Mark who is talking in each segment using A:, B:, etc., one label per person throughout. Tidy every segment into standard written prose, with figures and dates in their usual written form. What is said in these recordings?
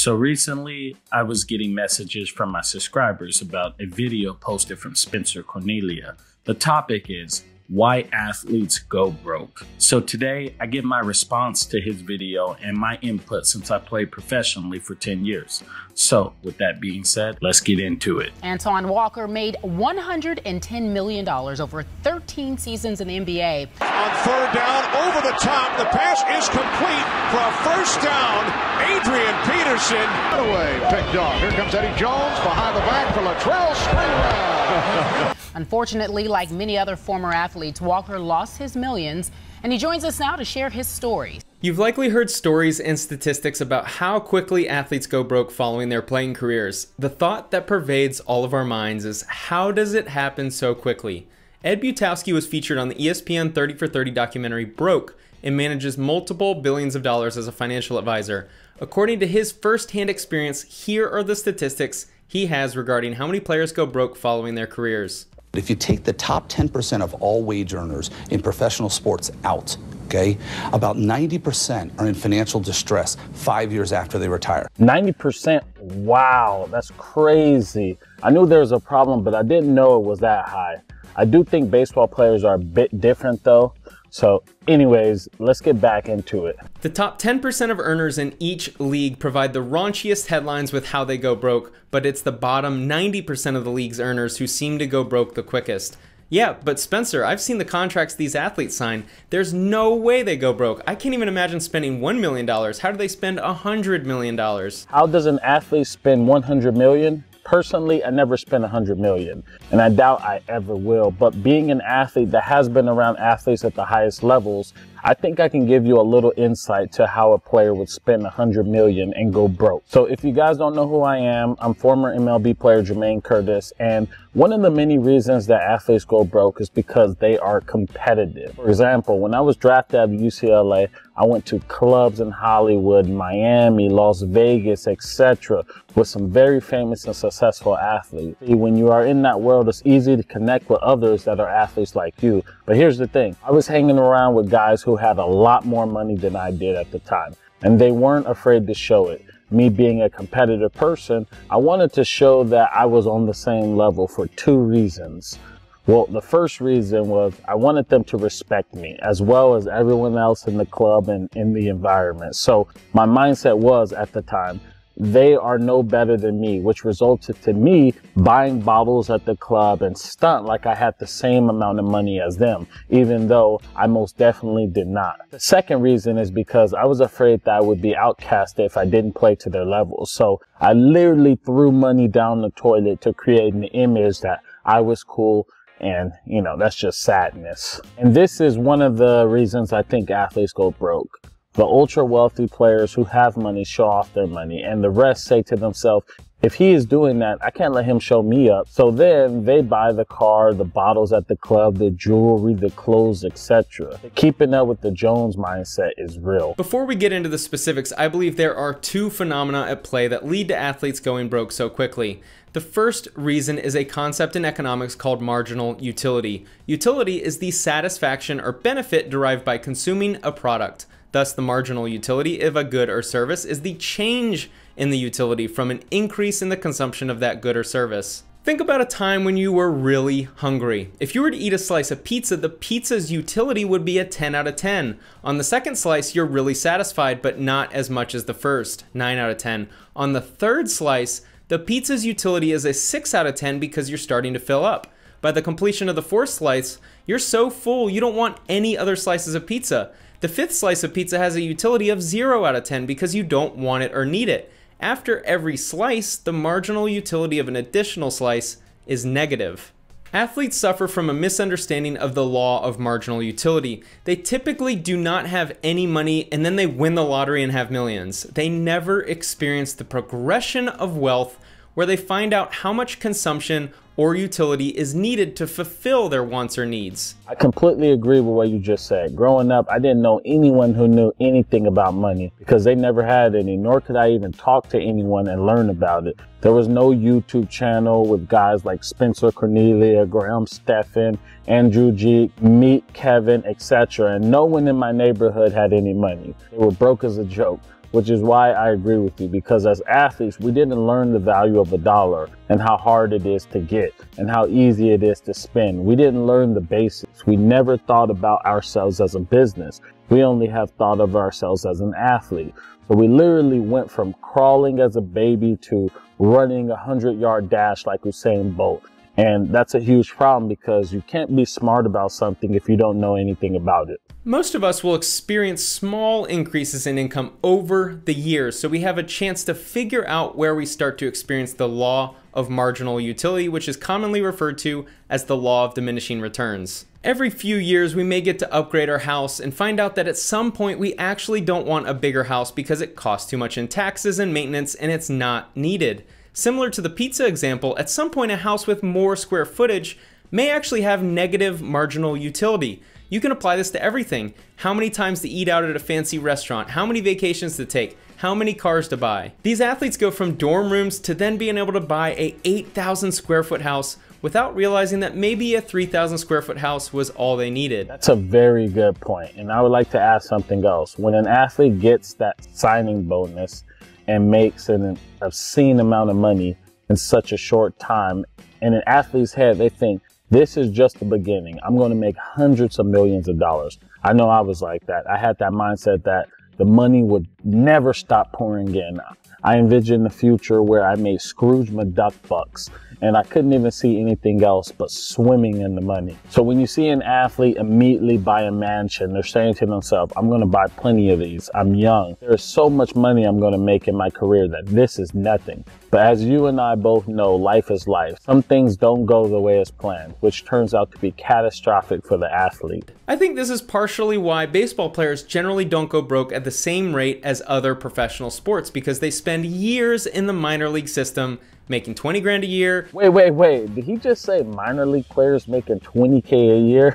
A: So recently, I was getting messages from my subscribers about a video posted from Spencer Cornelia. The topic is why athletes go broke. So today, I give my response to his video and my input since I played professionally for 10 years. So with that being said, let's get into it.
B: Antoine Walker made $110 million over 13 seasons in the NBA.
C: On third down, over the top, the pass is complete for a first down. Adrian Peterson.
D: Away, picked off. Here comes Eddie Jones behind the back for Latrell Sprewell.
B: Unfortunately, like many other former athletes, Walker lost his millions, and he joins us now to share his story.
E: You've likely heard stories and statistics about how quickly athletes go broke following their playing careers. The thought that pervades all of our minds is, how does it happen so quickly? Ed Butowski was featured on the ESPN 30 for 30 documentary Broke and manages multiple billions of dollars as a financial advisor. According to his first-hand experience, here are the statistics he has regarding how many players go broke following their careers.
F: If you take the top 10% of all wage earners in professional sports out, okay, about 90% are in financial distress 5 years after they retire.
G: 90%? Wow, that's crazy. I knew there was a problem, but I didn't know it was that high. I do think baseball players are a bit different though. So anyways, let's get back into it.
E: The top 10% of earners in each league provide the raunchiest headlines with how they go broke, but it's the bottom 90% of the league's earners who seem to go broke the quickest. Yeah, but Spencer, I've seen the contracts these athletes sign. There's no way they go broke. I can't even imagine spending $1 million. How do they spend $100 million?
G: How does an athlete spend $100 million? Personally, I never spent $100 million, and I doubt I ever will. But being an athlete that has been around athletes at the highest levels, I think I can give you a little insight to how a player would spend $100 million and go broke. So if you guys don't know who I am, I'm former MLB player Jermaine Curtis, and one of the many reasons that athletes go broke is because they are competitive. For example, when I was drafted out of UCLA, I went to clubs in Hollywood, Miami, Las Vegas, etc. with some very famous and successful athletes. When you are in that world, it's easy to connect with others that are athletes like you. But here's the thing, I was hanging around with guys who had a lot more money than I did at the time, and they weren't afraid to show it. Me being a competitive person, I wanted to show that I was on the same level for two reasons. Well, the first reason was I wanted them to respect me as well as everyone else in the club and in the environment. So my mindset was at the time, they are no better than me, which resulted to me buying bottles at the club and stunt like I had the same amount of money as them, even though I most definitely did not. The second reason is because I was afraid that I would be outcasted if I didn't play to their level. So I literally threw money down the toilet to create an image that I was cool. And, you know, that's just sadness. And this is one of the reasons I think athletes go broke. The ultra wealthy players who have money show off their money, and the rest say to themselves, if he is doing that, I can't let him show me up. So then they buy the car, the bottles at the club, the jewelry, the clothes, etc. Keeping up with the Jones mindset is real.
E: Before we get into the specifics, I believe there are two phenomena at play that lead to athletes going broke so quickly. The first reason is a concept in economics called marginal utility. Utility is the satisfaction or benefit derived by consuming a product. Thus, the marginal utility of a good or service is the change in the utility from an increase in the consumption of that good or service. Think about a time when you were really hungry. If you were to eat a slice of pizza, the pizza's utility would be a 10 out of 10. On the second slice, you're really satisfied, but not as much as the first, 9 out of 10. On the third slice, the pizza's utility is a 6 out of 10 because you're starting to fill up. By the completion of the fourth slice, you're so full you don't want any other slices of pizza. The fifth slice of pizza has a utility of 0 out of 10 because you don't want it or need it. After every slice, the marginal utility of an additional slice is negative. Athletes suffer from a misunderstanding of the law of marginal utility. They typically do not have any money and then they win the lottery and have millions. They never experience the progression of wealth where they find out how much consumption or utility is needed to fulfill their wants or needs.
G: I completely agree with what you just said. Growing up, I didn't know anyone who knew anything about money because they never had any, nor could I even talk to anyone and learn about it. There was no YouTube channel with guys like Spencer Cornelia, Graham Stephan, Andrew G, Meet Kevin, etc. And no one in my neighborhood had any money. They were broke as a joke. which is why I agree with you, because as athletes, we didn't learn the value of a dollar and how hard it is to get and how easy it is to spend. We didn't learn the basics. We never thought about ourselves as a business. We only have thought of ourselves as an athlete. So we literally went from crawling as a baby to running a 100-yard dash like Usain Bolt. And that's a huge problem because you can't be smart about something if you don't know anything about it.
E: Most of us will experience small increases in income over the years, so we have a chance to figure out where we start to experience the law of marginal utility, which is commonly referred to as the law of diminishing returns. Every few years, we may get to upgrade our house and find out that at some point we actually don't want a bigger house because it costs too much in taxes and maintenance and it's not needed. Similar to the pizza example, at some point a house with more square footage may actually have negative marginal utility. You can apply this to everything. How many times to eat out at a fancy restaurant, how many vacations to take, how many cars to buy. These athletes go from dorm rooms to then being able to buy a 8,000 square foot house without realizing that maybe a 3,000 square foot house was all they needed.
G: That's a very good point. And I would like to ask something else. When an athlete gets that signing bonus and makes an obscene amount of money in such a short time, in an athlete's head, they think, this is just the beginning. I'm going to make hundreds of millions of dollars. I know I was like that. I had that mindset that the money would never stop pouring in. I envisioned the future where I made Scrooge McDuck bucks and I couldn't even see anything else but swimming in the money. So when you see an athlete immediately buy a mansion, they're saying to themselves, I'm going to buy plenty of these. I'm young. There's so much money I'm going to make in my career that this is nothing. But as you and I both know, life is life. Some things don't go the way as planned, which turns out to be catastrophic for the athlete.
E: I think this is partially why baseball players generally don't go broke at the same rate as other professional sports, because they spend years in the minor league system making 20 grand a year.
G: Wait. Did he just say minor league players making 20K a year?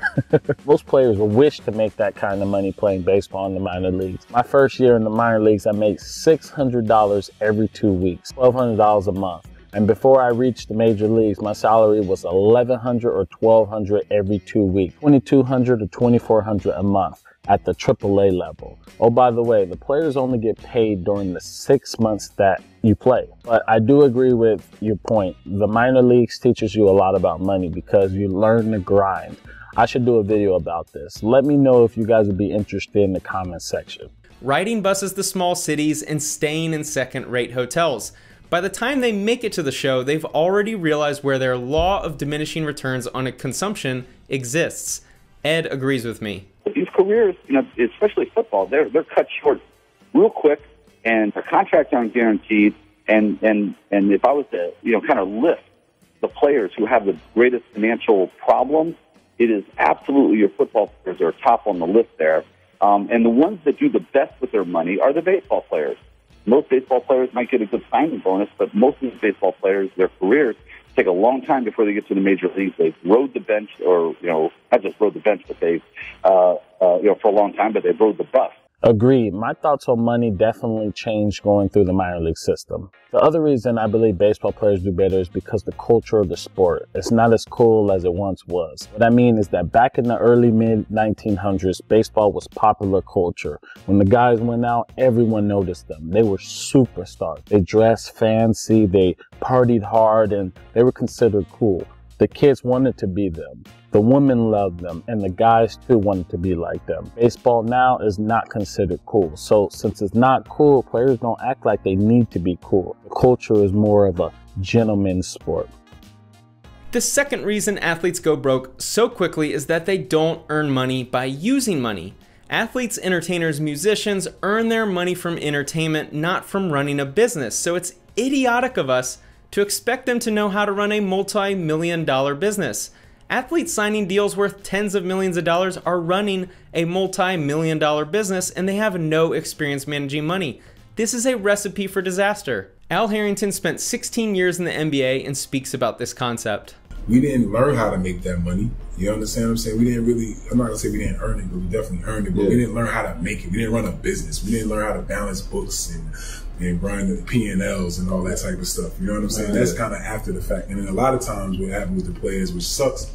G: Most players wish to make that kind of money playing baseball in the minor leagues. My first year in the minor leagues, I made $600 every 2 weeks, $1,200 a month. And before I reached the major leagues, my salary was $1,100 or $1,200 every 2 weeks, $2,200 to $2,400 a month at the AAA level. Oh, by the way, the players only get paid during the 6 months that you play. But I do agree with your point. The minor leagues teaches you a lot about money because you learn to grind. I should do a video about this. Let me know if you guys would be interested in the comment section.
E: Riding buses to small cities and staying in second-rate hotels. By the time they make it to the show, they've already realized where their law of diminishing returns on a consumption exists. Ed agrees with me.
H: These careers, especially football, they're cut short real quick, and their contracts aren't guaranteed. And if I was to, kind of lift the players who have the greatest financial problems, it is absolutely your football players are top on the list there. And the ones that do the best with their money are the baseball players. Most baseball players might get a good signing bonus, but most of these baseball players, their careers take a long time before they get to the major leagues. They've rode the bench, or not just rode the bench, but they've for a long time, but they've rode the bus.
G: Agreed. My thoughts on money definitely changed going through the minor league system. The other reason I believe baseball players do better is because the culture of the sport. It's not as cool as it once was. What I mean is that back in the early mid-1900s, baseball was popular culture. When the guys went out, everyone noticed them. They were superstars. They dressed fancy, they partied hard, and they were considered cool. The kids wanted to be them. The women loved them, and the guys too wanted to be like them. Baseball now is not considered cool. So since it's not cool, players don't act like they need to be cool. The culture is more of a gentleman's sport.
E: The second reason athletes go broke so quickly is that they don't earn money by using money. Athletes, entertainers, musicians earn their money from entertainment, not from running a business. So it's idiotic of us to expect them to know how to run a multi-million-dollar business. Athletes signing deals worth tens of millions of dollars are running a multi-million-dollar business, and they have no experience managing money. This is a recipe for disaster. Al Harrington spent 16 years in the NBA and speaks about this concept.
I: We didn't learn how to make that money. You understand what I'm saying? We didn't really, I'm not gonna say we didn't earn it, but we definitely earned it, but we didn't learn how to make it. We didn't run a business. We didn't learn how to balance books and grind the P&Ls and all that type of stuff. You know what I'm saying? That's kind of after the fact. And then a lot of times what happens with the players, which sucks,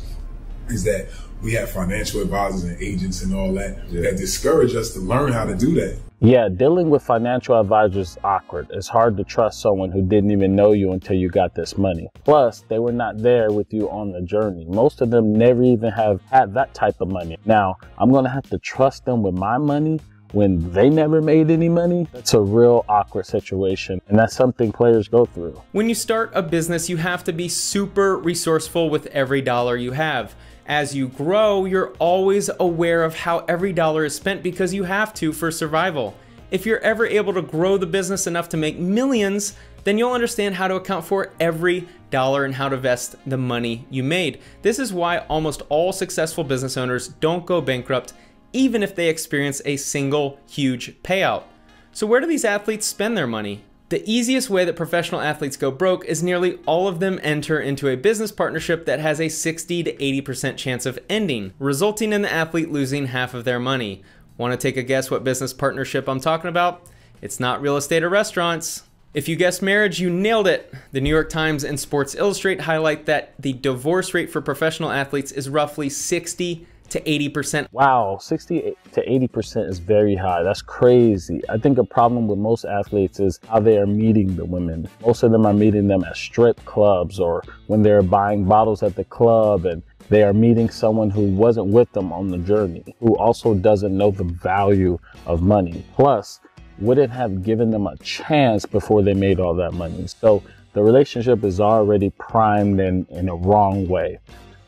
I: is that we have financial advisors and agents and all that that discourage us to learn how to do that.
G: Yeah, dealing with financial advisors is awkward. It's hard to trust someone who didn't even know you until you got this money. Plus, they were not there with you on the journey. Most of them never even have had that type of money. Now, I'm going to have to trust them with my money when they never made any money. That's a real awkward situation, and that's something players go through.
E: When you start a business, you have to be super resourceful with every dollar you have. As you grow, you're always aware of how every dollar is spent because you have to for survival. If you're ever able to grow the business enough to make millions, then you'll understand how to account for every dollar and how to invest the money you made. This is why almost all successful business owners don't go bankrupt, even if they experience a single huge payout. So where do these athletes spend their money? The easiest way that professional athletes go broke is nearly all of them enter into a business partnership that has a 60 to 80% chance of ending, resulting in the athlete losing half of their money. Want to take a guess what business partnership I'm talking about? It's not real estate or restaurants. If you guessed marriage, you nailed it. The New York Times and Sports Illustrated highlight that the divorce rate for professional athletes is roughly 60 to 80%.
G: Wow, 60 to 80% is very high. That's crazy. I think a problem with most athletes is how they are meeting the women. Most of them are meeting them at strip clubs or when they're buying bottles at the club, and they are meeting someone who wasn't with them on the journey, who also doesn't know the value of money. Plus, wouldn't have given them a chance before they made all that money. So the relationship is already primed in a wrong way.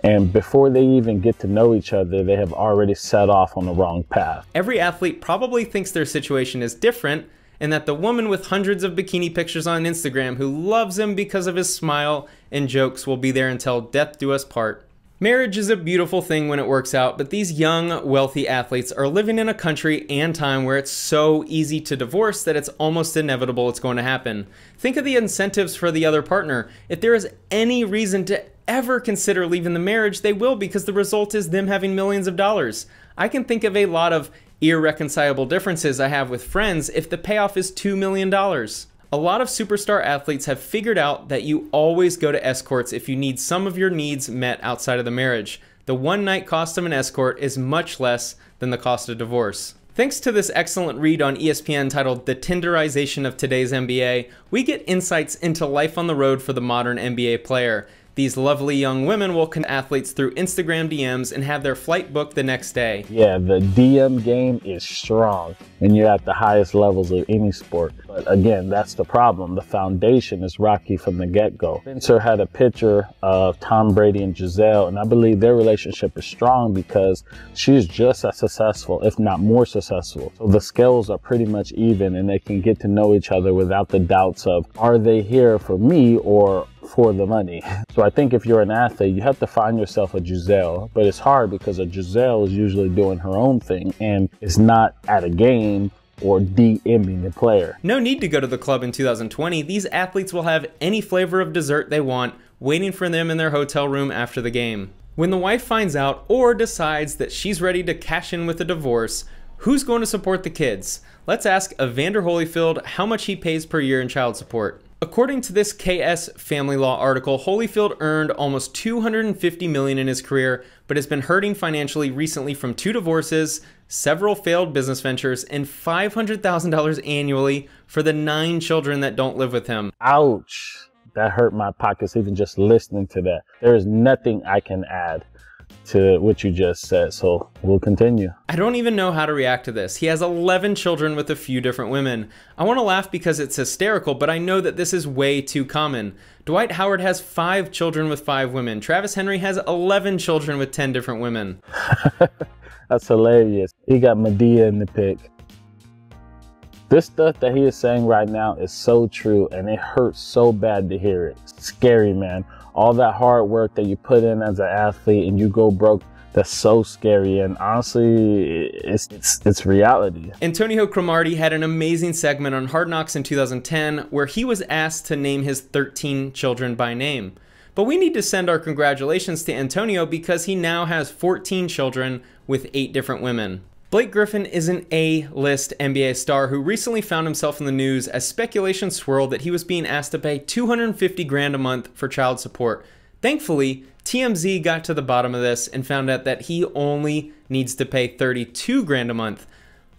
G: And before they even get to know each other, they have already set off on the wrong path.
E: Every athlete probably thinks their situation is different, and that the woman with hundreds of bikini pictures on Instagram who loves him because of his smile and jokes will be there until death do us part. Marriage is a beautiful thing when it works out, but these young, wealthy athletes are living in a country and time where it's so easy to divorce that it's almost inevitable it's going to happen. Think of the incentives for the other partner. If there is any reason to ever consider leaving the marriage, they will, because the result is them having millions of dollars. I can think of a lot of irreconcilable differences I have with friends if the payoff is $2 million. A lot of superstar athletes have figured out that you always go to escorts if you need some of your needs met outside of the marriage. The one-night cost of an escort is much less than the cost of divorce. Thanks to this excellent read on ESPN titled The Tinderization of Today's NBA, we get insights into life on the road for the modern NBA player. These lovely young women will connect athletes through Instagram DMs and have their flight booked the next day.
G: Yeah, the DM game is strong and you're at the highest levels of any sport. But again, that's the problem. The foundation is rocky from the get-go. Spencer had a picture of Tom Brady and Giselle, and I believe their relationship is strong because she's just as successful, if not more successful. So the scales are pretty much even and they can get to know each other without the doubts of, are they here for me or for the money? So I think if you're an athlete, you have to find yourself a Giselle, but it's hard because a Giselle is usually doing her own thing and is not at a game or DMing the player.
E: No need to go to the club in 2020. These athletes will have any flavor of dessert they want waiting for them in their hotel room after the game. When the wife finds out or decides that she's ready to cash in with a divorce, who's going to support the kids? Let's ask Evander Holyfield how much he pays per year in child support. According to this KS Family Law article, Holyfield earned almost $250 million in his career, but has been hurting financially recently from 2 divorces, several failed business ventures, and $500,000 annually for the 9 children that don't live with him.
G: Ouch. That hurt my pockets even just listening to that. There is nothing I can add to what you just said, so we'll continue.
E: I don't even know how to react to this. He has 11 children with a few different women. I want to laugh because it's hysterical, but I know that this is way too common. Dwight Howard has 5 children with 5 women. Travis Henry has 11 children with 10 different women.
G: That's hilarious. He got Medea in the pic. This stuff that he is saying right now is so true, and it hurts so bad to hear it. It's scary, man. All that hard work that you put in as an athlete and you go broke, that's so scary. And honestly, it's reality.
E: Antonio Cromartie had an amazing segment on Hard Knocks in 2010 where he was asked to name his 13 children by name. But we need to send our congratulations to Antonio because he now has 14 children with 8 different women. Blake Griffin is an A-list NBA star who recently found himself in the news as speculation swirled that he was being asked to pay $250,000 a month for child support. Thankfully, TMZ got to the bottom of this and found out that he only needs to pay $32,000 a month.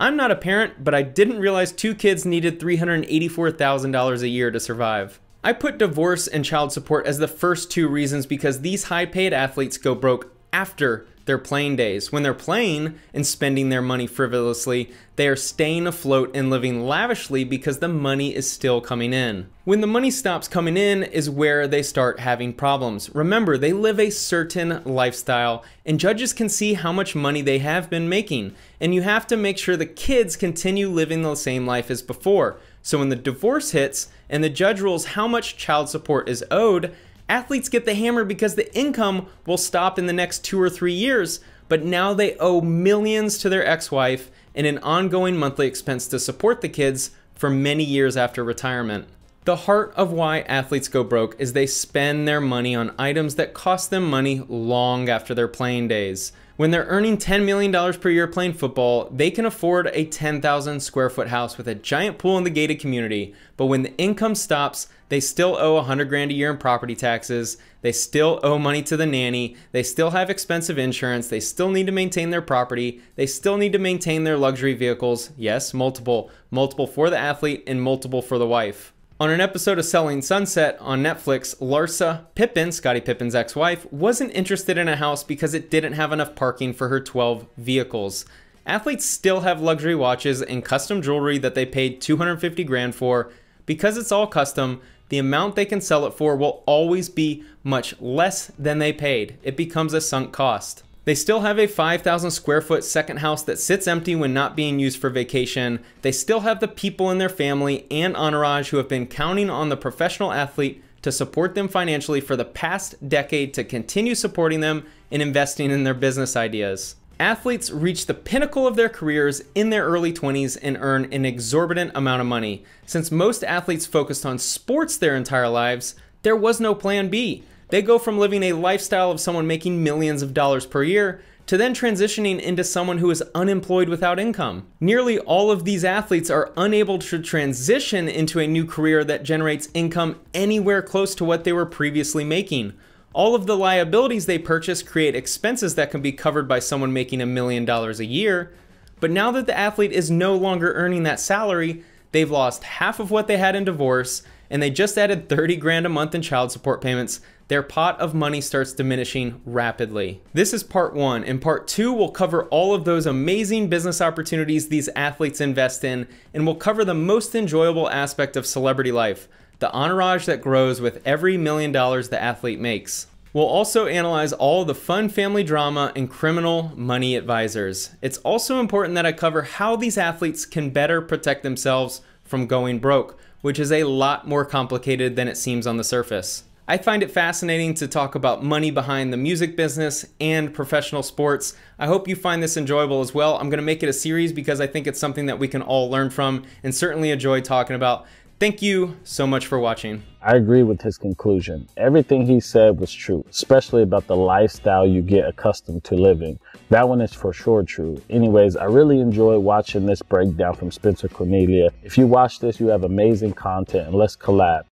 E: I'm not a parent, but I didn't realize 2 kids needed $384,000 a year to survive. I put divorce and child support as the first 2 reasons because these high-paid athletes go broke after their playing days. When they're playing and spending their money frivolously, they are staying afloat and living lavishly because the money is still coming in. When the money stops coming in is where they start having problems. Remember, they live a certain lifestyle, and judges can see how much money they have been making, and you have to make sure the kids continue living the same life as before. So when the divorce hits and the judge rules how much child support is owed, athletes get the hammer because the income will stop in the next 2 or 3 years, but now they owe millions to their ex-wife and an ongoing monthly expense to support the kids for many years after retirement. The heart of why athletes go broke is they spend their money on items that cost them money long after their playing days. When they're earning $10 million per year playing football, they can afford a 10,000 square foot house with a giant pool in the gated community. But when the income stops, they still owe 100 grand a year in property taxes. They still owe money to the nanny. They still have expensive insurance. They still need to maintain their property. They still need to maintain their luxury vehicles. Yes, multiple for the athlete and multiple for the wife. On an episode of Selling Sunset on Netflix, Larsa Pippen, Scottie Pippen's ex-wife, wasn't interested in a house because it didn't have enough parking for her 12 vehicles. Athletes still have luxury watches and custom jewelry that they paid 250 grand for. Because it's all custom, the amount they can sell it for will always be much less than they paid. It becomes a sunk cost. They still have a 5,000 square foot second house that sits empty when not being used for vacation. They still have the people in their family and entourage who have been counting on the professional athlete to support them financially for the past decade to continue supporting them and investing in their business ideas. Athletes reach the pinnacle of their careers in their early 20s and earn an exorbitant amount of money. Since most athletes focused on sports their entire lives, there was no plan B. They go from living a lifestyle of someone making millions of dollars per year to then transitioning into someone who is unemployed without income. Nearly all of these athletes are unable to transition into a new career that generates income anywhere close to what they were previously making. All of the liabilities they purchase create expenses that can be covered by someone making $1 million a year. But now that the athlete is no longer earning that salary, they've lost half of what they had in divorce, and they just added 30 grand a month in child support payments. Their pot of money starts diminishing rapidly. This is part 1. In part 2, we'll cover all of those amazing business opportunities these athletes invest in, and we'll cover the most enjoyable aspect of celebrity life, the entourage that grows with every $1 million the athlete makes. We'll also analyze all the fun family drama and criminal money advisors. It's also important that I cover how these athletes can better protect themselves from going broke, which is a lot more complicated than it seems on the surface. I find it fascinating to talk about money behind the music business and professional sports. I hope you find this enjoyable as well. I'm going to make it a series because I think it's something that we can all learn from and certainly enjoy talking about. Thank you so much for watching.
G: I agree with his conclusion. Everything he said was true, especially about the lifestyle you get accustomed to living. That one is for sure true. Anyways, I really enjoy watching this breakdown from Spencer Cornelia. If you watch this, you have amazing content, and let's collab.